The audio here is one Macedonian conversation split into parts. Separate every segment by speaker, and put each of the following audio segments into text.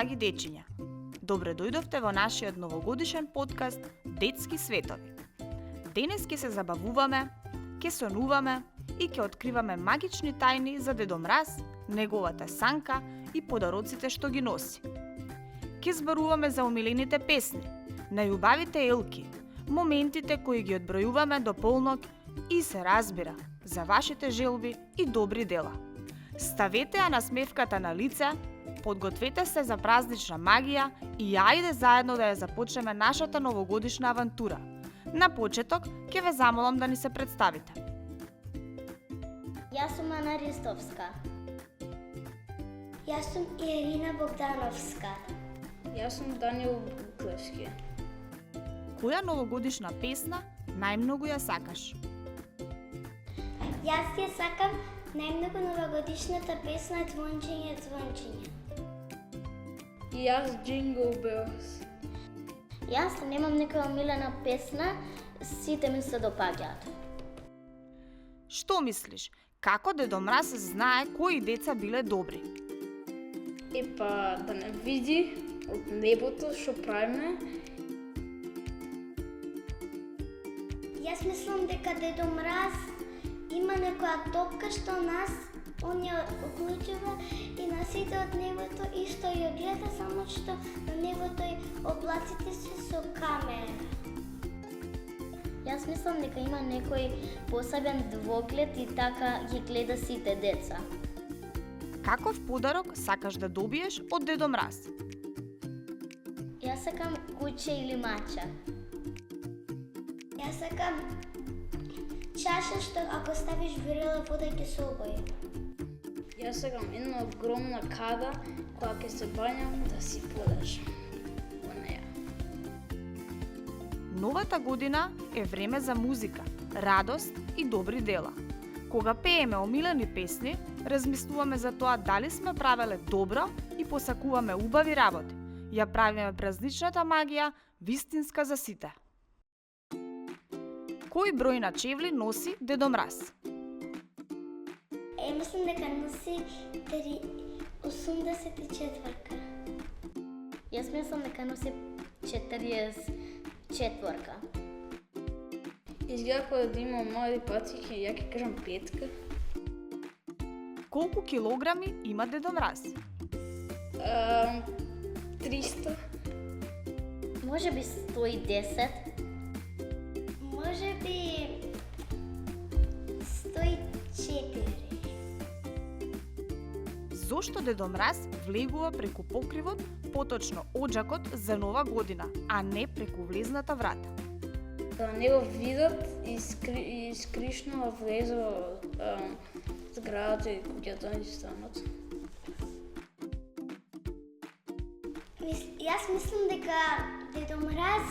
Speaker 1: драги дечиња. Добре дојдовте во нашиот новогодишен подкаст Детски светови. Денес ќе се забавуваме, ќе сонуваме и ќе откриваме магични тајни за Дедо Мраз, неговата санка и подароците што ги носи. Ќе зборуваме за омилените песни, најубавите елки, моментите кои ги одбројуваме до полнок и се разбира за вашите желби и добри дела. Ставете ја насмевката на лице, подгответе се за празнична магија и ајде заедно да ја започнеме нашата новогодишна авантура. На почеток ќе ве замолам да ни се представите.
Speaker 2: Јас сум Ана Ристовска. Јас сум Ирина Богдановска.
Speaker 3: Јас сум Даниел Буклевски.
Speaker 1: Која новогодишна песна најмногу ја сакаш?
Speaker 2: Јас ја сакам најмногу новогодишната песна Звончиње, звончиње.
Speaker 3: И јас Jingle Bells.
Speaker 2: Јас немам некоја омилена песна, сите ми се допаѓаат.
Speaker 1: Што мислиш? Како Дедо Мраз знае кои деца биле добри?
Speaker 3: Епа да не види од небото што правиме.
Speaker 2: Јас мислам дека Дедо Мраз има некоја топка што нас он ја уклучува и на сите од небото и што ја гледа, само што на небото и облаците се со камера. Јас мислам дека има некој посебен двоглед и така ги гледа сите деца.
Speaker 1: Каков подарок сакаш да добиеш од Дедо Мраз?
Speaker 2: Јас сакам куќе или мача. Јас сакам чаша што ако ставиш врела вода ќе се обои.
Speaker 3: Јас сакам една огромна када која ќе се бањам да си полежам во неја.
Speaker 1: Новата година е време за музика, радост и добри дела. Кога пееме омилени песни, размислуваме за тоа дали сме правеле добро и посакуваме убави работи. Ја правиме празничната магија вистинска за сите. Кој број на чевли носи Дедо Мраз?
Speaker 2: Мислам дека носи 84. Јас мислам дека носи 44.
Speaker 3: Изгледа кога да има мали пацики, ја ќе кажам 5.
Speaker 1: Колку килограми има Дедо Мраз?
Speaker 3: 300.
Speaker 2: Може би 110. Може би 104.
Speaker 1: Зошто Дедо Мраз влегува преку покривот, поточно оџакот за нова година, а не преку влезната врата?
Speaker 3: Да не го видат и скришно влезе во зградата и куќата и станот.
Speaker 2: Јас мислам дека Дедо Мраз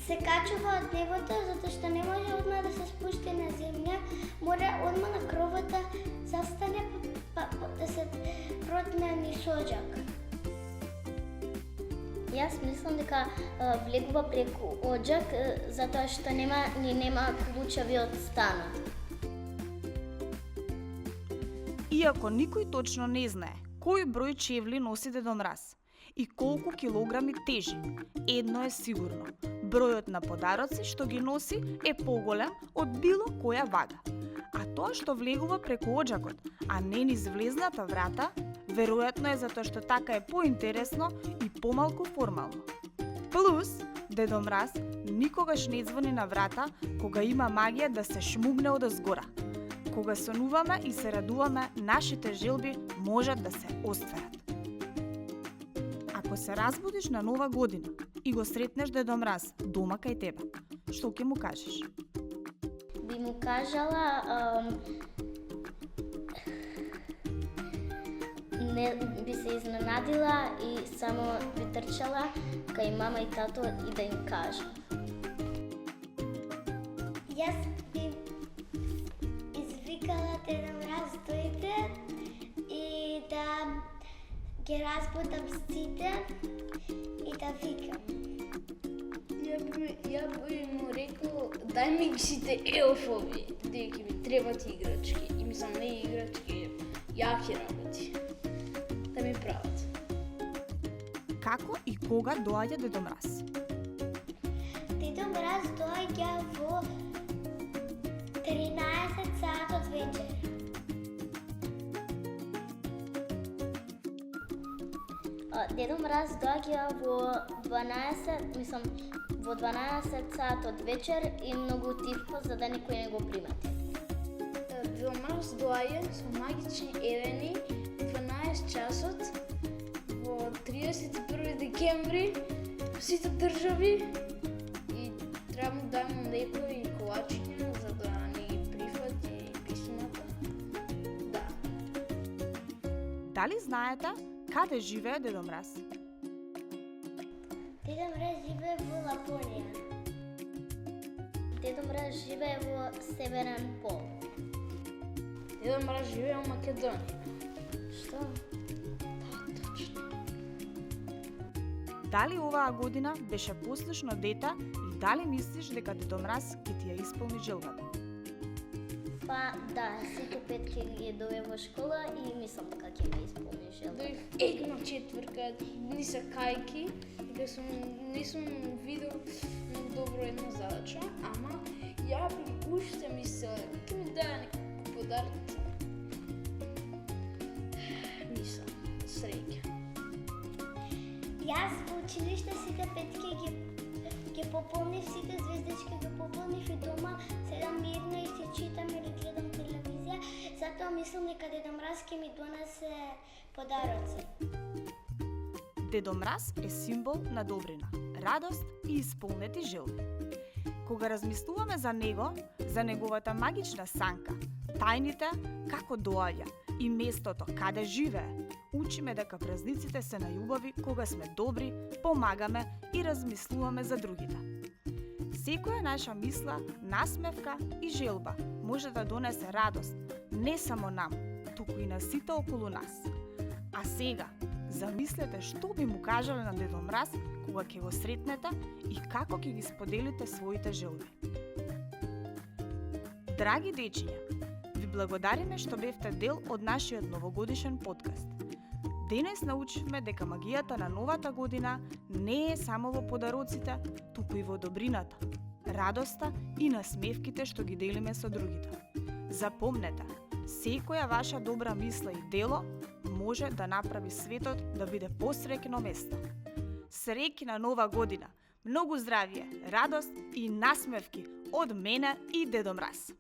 Speaker 2: се качува од небото затоа што не може одма да се спушти на земја, мора одма на кровата застане да се протне низ оџак. Јас мислам дека влегува преку оџак затоа што нема клучеви од станот.
Speaker 1: Иако никој точно не знае кој број чевли носи Дедо Мраз и колку килограми тежи, едно е сигурно. Бројот на подароци што ги носи е поголем од било која вага. А тоа што влегува преку оџакот, а не низ влезната врата, веројатно е затоа што така е поинтересно и помалку формално. Плюс, Дедо Мраз никогаш не звони на врата кога има магија да се шмугне одозгора. Кога сонуваме и се радуваме, нашите желби можат да се остварат. Ако се разбудиш на нова година и го сретнеш Дедо Мраз дома кај тебе, што ќе му кажеш?
Speaker 2: Би му кажала не би се изненадила и само би трчала кај мама и тато и да им кажа. Јас би извикала Дедо Мраз дојде и да ги разбудам сите и да викам.
Speaker 3: Ја би му рекол, дај ми сите елфови, дека ми требат играчки. И мислам, не играчки, јаки работи. Да ми прават.
Speaker 1: Како и кога доаѓа Дедо Мраз?
Speaker 2: Дедо Мраз доаѓа во 13 саат од вечер. Дедо Мраз доаѓа во 12 саат од вечер и многу тивко за да никој не го примати.
Speaker 3: Дедо Мраз доаѓа со магични едени 12 часот во 31 декември во сите држави и треба му дајме млеко и колачиња за да не ги прифати писмата. Да.
Speaker 1: Дали знаете каде живее Дедо Мраз?
Speaker 2: Дедо Мраз живее во Лапонија. Дедо Мраз живее во Северен пол.
Speaker 3: Дедо Мраз живее во Македонија.
Speaker 2: Што?
Speaker 3: Да, точно.
Speaker 1: Дали оваа година беше послушно дете и дали мислиш дека Дедо Мраз ќе ти ја исполни желбата?
Speaker 2: Па да, сите петки ги дојде во школа и мислам дека ќе ме исполни желба.
Speaker 3: Дојдов една четврка, ни се кајки, дека не сум видел многу добро една задача, ама ја би уште мислела ќе ми даде некој подарок. Мислам, среќа.
Speaker 2: Јас во училиште сите петки ги пополнив, сите звездички ги пополнив и дома седам мирно и си читам или гледам телевизија, затоа мислам дека Дедо Мраз ќе ми донесе подароци.
Speaker 1: Дедо Мраз е символ на добрина, радост и исполнети желби. Кога размислуваме за него, за неговата магична санка, тајните како доаѓа и местото каде живее, учиме дека празниците се најубави кога сме добри, помагаме и размислуваме за другите. Секоја наша мисла, насмевка и желба може да донесе радост не само нам, туку и на сите околу нас. А сега, замислете што би му кажале на Дедо Мраз кога ќе го сретнете и како ќе ги споделите своите желби. Драги дечиња, ви благодариме што бевте дел од нашиот новогодишен подкаст. Денес научивме дека магијата на новата година не е само во подароците, туку и во добрината, радоста и насмевките што ги делиме со другите. Запомнете, секоја ваша добра мисла и дело може да направи светот да биде посреќно место. Среќна нова година, многу здравје, радост и насмевки од мене и Дедо Мраз.